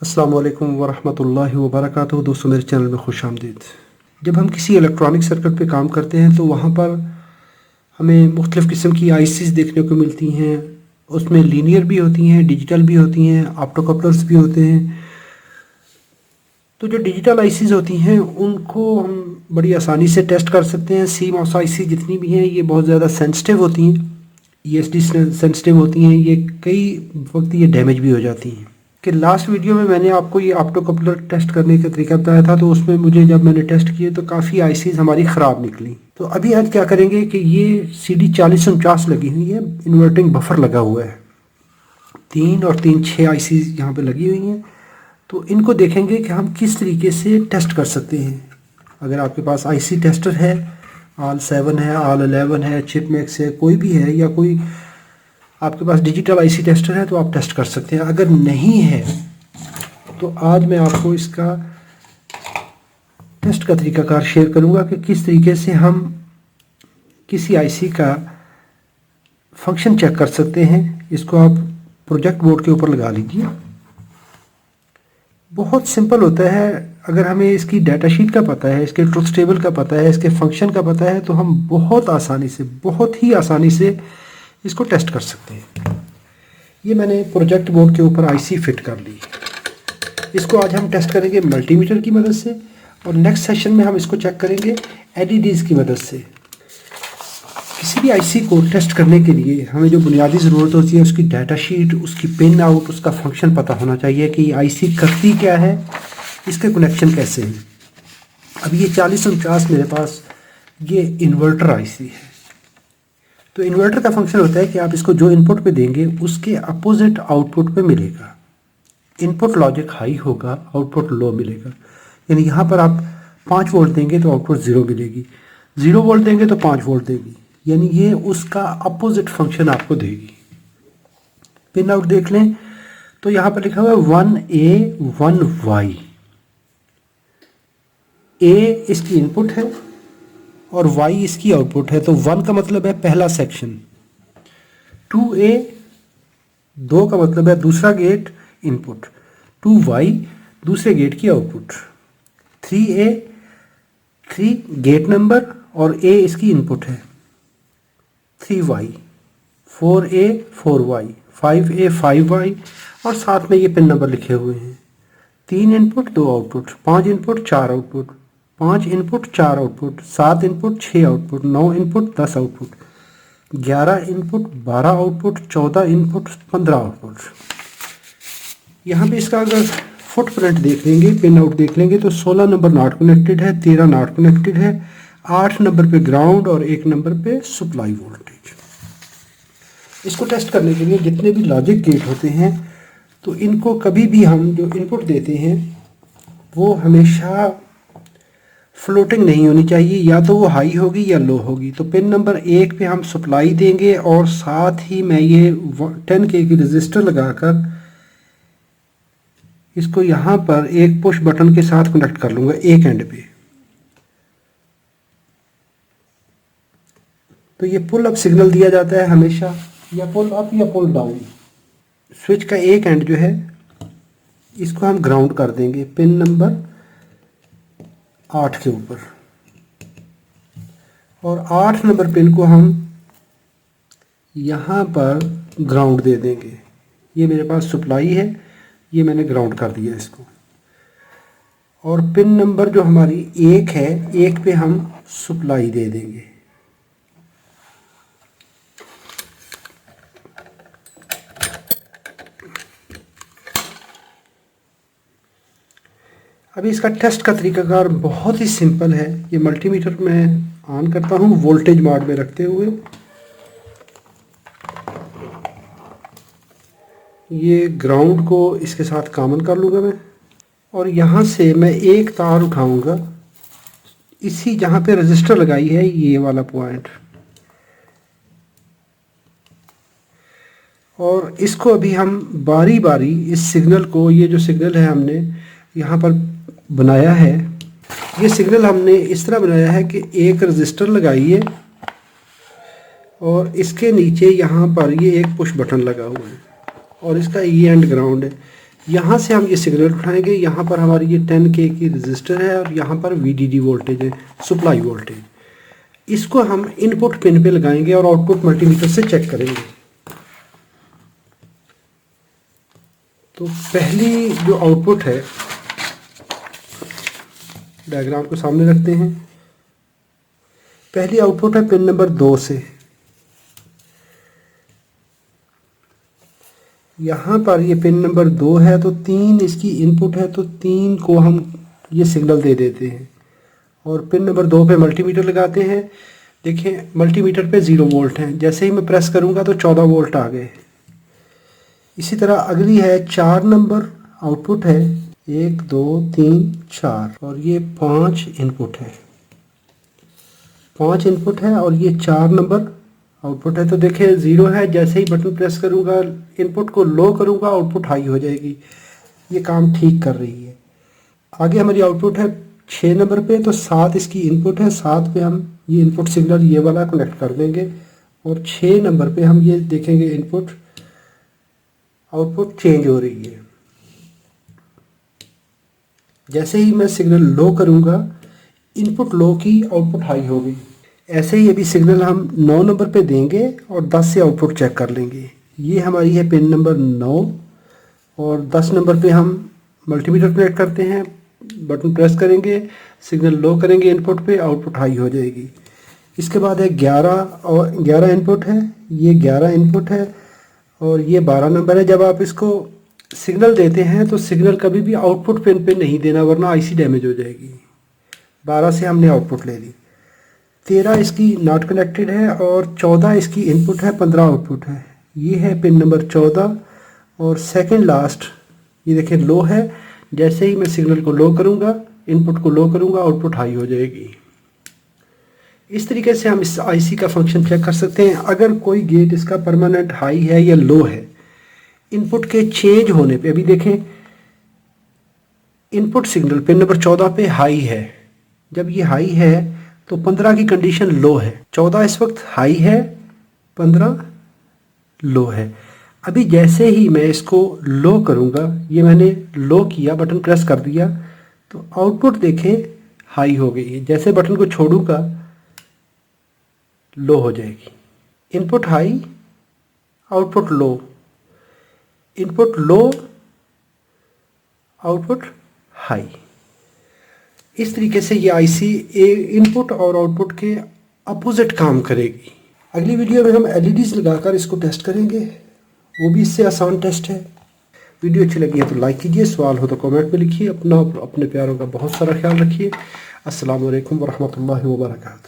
अस्सलाम वालेकुम वरहमतुल्लाहि वबरकातुहू। दोस्तों, मेरे चैनल में खुश आमदीद। जब हम किसी इलेक्ट्रॉनिक सर्किट पे काम करते हैं तो वहाँ पर हमें मुख्तलिफ़ किस्म की आईसीज़ देखने को मिलती हैं। उसमें लीनियर भी होती हैं, डिजिटल भी होती हैं, ऑप्टो कपलर्स भी होते हैं। तो जो डिजिटल आईसीज़ होती हैं उनको हम बड़ी आसानी से टेस्ट कर सकते हैं। CMOS आईसी जितनी भी हैं ये बहुत ज़्यादा सेंसिटिव होती हैं, ESD सेंसिटिव होती हैं। ये कई वक्त ये डैमेज भी हो जाती हैं। कि लास्ट वीडियो में मैंने आपको ये ऑप्टो कपलर टेस्ट करने का तरीका बताया था, तो उसमें मुझे जब मैंने टेस्ट किए तो काफ़ी आईसीज़ हमारी ख़राब निकली। तो अभी आज क्या करेंगे कि ये CD 4049 लगी हुई है, इन्वर्टिंग बफर लगा हुआ है, 3 और 3 6 आईसीज़ यहाँ पे लगी हुई हैं। तो इनको देखेंगे कि हम किस तरीके से टेस्ट कर सकते हैं। अगर आपके पास आईसी टेस्टर है, AL7 है, AL11 है, चिपमैक्स है, कोई भी है, या कोई आपके पास डिजिटल आईसी टेस्टर है तो आप टेस्ट कर सकते हैं। अगर नहीं है तो आज मैं आपको इसका टेस्ट का तरीकाकार शेयर करूंगा कि किस तरीके से हम किसी आईसी का फंक्शन चेक कर सकते हैं। इसको आप प्रोजेक्ट बोर्ड के ऊपर लगा लीजिए। बहुत सिंपल होता है। अगर हमें इसकी डाटा शीट का पता है, इसके ट्रुथ टेबल का पता है, इसके फंक्शन का पता है, तो हम बहुत ही आसानी से इसको टेस्ट कर सकते हैं। ये मैंने प्रोजेक्ट बोर्ड के ऊपर आईसी फिट कर ली। इसको आज हम टेस्ट करेंगे मल्टीमीटर की मदद से, और नेक्स्ट सेशन में हम इसको चेक करेंगे एलईडीज़ की मदद से। किसी भी आईसी को टेस्ट करने के लिए हमें जो बुनियादी ज़रूरत होती है उसकी डाटा शीट, उसकी पिन आउट, उसका फंक्शन पता होना चाहिए कि आईसी करती क्या है, इसके कनेक्शन कैसे हैं। अब ये 4049 मेरे पास ये इन्वर्टर आईसी है। तो इन्वर्टर का फंक्शन होता है कि आप इसको जो इनपुट पे देंगे उसके अपोजिट आउटपुट पे मिलेगा। इनपुट लॉजिक हाई होगा, आउटपुट लो मिलेगा। यानी यहाँ पर आप 5 वोल्ट देंगे तो आउटपुट 0 मिलेगी, 0 वोल्ट देंगे तो 5 वोल्ट देगी। यानी ये उसका अपोजिट फंक्शन आपको देगी। पिन आउट देख लें तो यहाँ पर लिखा हुआ है 1A 1Y। A इसकी इनपुट है और Y इसकी आउटपुट है। तो 1 का मतलब है पहला सेक्शन, 2A 2 का मतलब है दूसरा गेट इनपुट, 2Y दूसरे गेट की आउटपुट, 3A 3 गेट नंबर और A इसकी इनपुट है, 3Y, 4A 4Y, 5A 5Y, और साथ में ये पिन नंबर लिखे हुए हैं। 3 input 2 output, 5 input 4 output, 5 input 4 output, 7 input 6 output, 9 input 10 output, 11 input 12 output, 14 input 15 output. यहाँ पे इसका अगर फुटप्रिंट देख लेंगे, पिन आउट देख लेंगे तो 16 नंबर नॉट कनेक्टेड है, 13 नॉट कनेक्टेड है, 8 नंबर पे ग्राउंड और 1 नंबर पे सप्लाई वोल्टेज। इसको टेस्ट करने के लिए जितने भी लॉजिक गेट होते हैं तो इनको कभी भी हम जो इनपुट देते हैं वो हमेशा फ्लोटिंग नहीं होनी चाहिए, या तो वो हाई होगी या लो होगी। तो पिन नंबर 1 पे हम सप्लाई देंगे और साथ ही मैं ये 10K की रजिस्टर लगाकर इसको यहाँ पर एक पुश बटन के साथ कनेक्ट कर लूँगा एक एंड पे। तो ये पुल अप सिग्नल दिया जाता है हमेशा, या पुल अप या पुल डाउन। स्विच का एक एंड जो है इसको हम ग्राउंड कर देंगे पिन नंबर 8 के ऊपर, और 8 नंबर पिन को हम यहाँ पर ग्राउंड दे देंगे। ये मेरे पास सप्लाई है, ये मैंने ग्राउंड कर दिया इसको। और पिन नंबर जो हमारी 1 है, 1 पे हम सप्लाई दे देंगे। अभी इसका टेस्ट का तरीकाकार बहुत ही सिंपल है। ये मल्टीमीटर मैं ऑन करता हूँ वोल्टेज मोड में रखते हुए। ये ग्राउंड को इसके साथ कॉमन कर लूँगा मैं, और यहाँ से मैं एक तार उठाऊँगा इसी जहाँ पे रजिस्टर लगाई है ये वाला पॉइंट, और इसको अभी हम बारी बारी इस सिग्नल को, ये जो सिग्नल है हमने यहाँ पर बनाया है, ये सिग्नल हमने इस तरह बनाया है कि एक रजिस्टर लगाई है और इसके नीचे यहाँ पर ये एक पुश बटन लगा हुआ है और इसका ई एंड ग्राउंड है। यहाँ से हम ये सिग्नल उठाएंगे। यहाँ पर हमारी ये 10K की रजिस्टर है और यहाँ पर VDD वोल्टेज है, सप्लाई वोल्टेज। इसको हम इनपुट पिन पे लगाएंगे और आउटपुट मल्टीमीटर से चेक करेंगे। तो पहली जो आउटपुट है, डायग्राम को सामने रखते हैं। पहली आउटपुट है पिन नंबर 2 से। यहाँ पर ये पिन नंबर 2 है तो 3 इसकी इनपुट है, तो 3 को हम ये सिग्नल दे देते हैं और पिन नंबर 2 पे मल्टीमीटर लगाते हैं। देखिए मल्टीमीटर पे 0 वोल्ट है, जैसे ही मैं प्रेस करूँगा तो 14 वोल्ट आ गए। इसी तरह अगली है 4 नंबर आउटपुट है, 1 2 3 4 और ये 5 इनपुट है, 5 इनपुट है और ये 4 नंबर आउटपुट है। तो देखिए 0 है, जैसे ही बटन प्रेस करूँगा इनपुट को लो करूँगा आउटपुट हाई हो जाएगी। ये काम ठीक कर रही है। आगे हमारी आउटपुट है 6 नंबर पे, तो 7 इसकी इनपुट है, 7 पे हम ये इनपुट सिग्नल ये वाला कनेक्ट कर देंगे और 6 नंबर पे हम ये देखेंगे इनपुट आउटपुट चेंज हो रही है। जैसे ही मैं सिग्नल लो करूँगा इनपुट लो की आउटपुट हाई होगी। ऐसे ही अभी सिग्नल हम 9 नंबर पे देंगे और 10 से आउटपुट चेक कर लेंगे। ये हमारी है पिन नंबर 9 और 10 नंबर पे हम मल्टीमीटर कनेक्ट करते हैं, बटन प्रेस करेंगे, सिग्नल लो करेंगे इनपुट पे, आउटपुट हाई हो जाएगी। इसके बाद है 11 और 11 इनपुट है, ये 11 इनपुट है और ये 12 नंबर है। जब आप इसको सिग्नल देते हैं तो सिग्नल कभी भी आउटपुट पिन पे नहीं देना वरना IC डैमेज हो जाएगी। 12 से हमने आउटपुट ले ली। 13 इसकी नॉट कनेक्टेड है और 14 इसकी इनपुट है, 15 आउटपुट है। ये है पिन नंबर 14 और सेकंड लास्ट ये देखिए लो है। जैसे ही मैं सिग्नल को लो करूँगा इनपुट को लो करूँगा आउटपुट हाई हो जाएगी। इस तरीके से हम इस IC का फंक्शन चेक कर सकते हैं। अगर कोई गेट इसका परमानेंट हाई है या लो है, इनपुट के चेंज होने पे, अभी देखें इनपुट सिग्नल पिन नंबर 14 पे हाई है। जब ये हाई है तो 15 की कंडीशन लो है, 14 इस वक्त हाई है, 15 लो है। अभी जैसे ही मैं इसको लो करूँगा, ये मैंने लो किया, बटन प्रेस कर दिया तो आउटपुट देखें हाई हो गई है। जैसे बटन को छोड़ूंगा लो हो जाएगी। Input high, output low, input low, output high. इस तरीके से ये IC इनपुट और आउटपुट के अपोजिट काम करेगी। अगली वीडियो में हम LEDs लगाकर इसको टेस्ट करेंगे, वो भी इससे आसान टेस्ट है। वीडियो अच्छी लगी है तो लाइक कीजिए, सवाल हो तो कमेंट में लिखिए। अपने प्यारों का बहुत सारा ख्याल रखिए। अस्सलाम वालेकुम वरहमतुल्लाहि वबरकातुहू।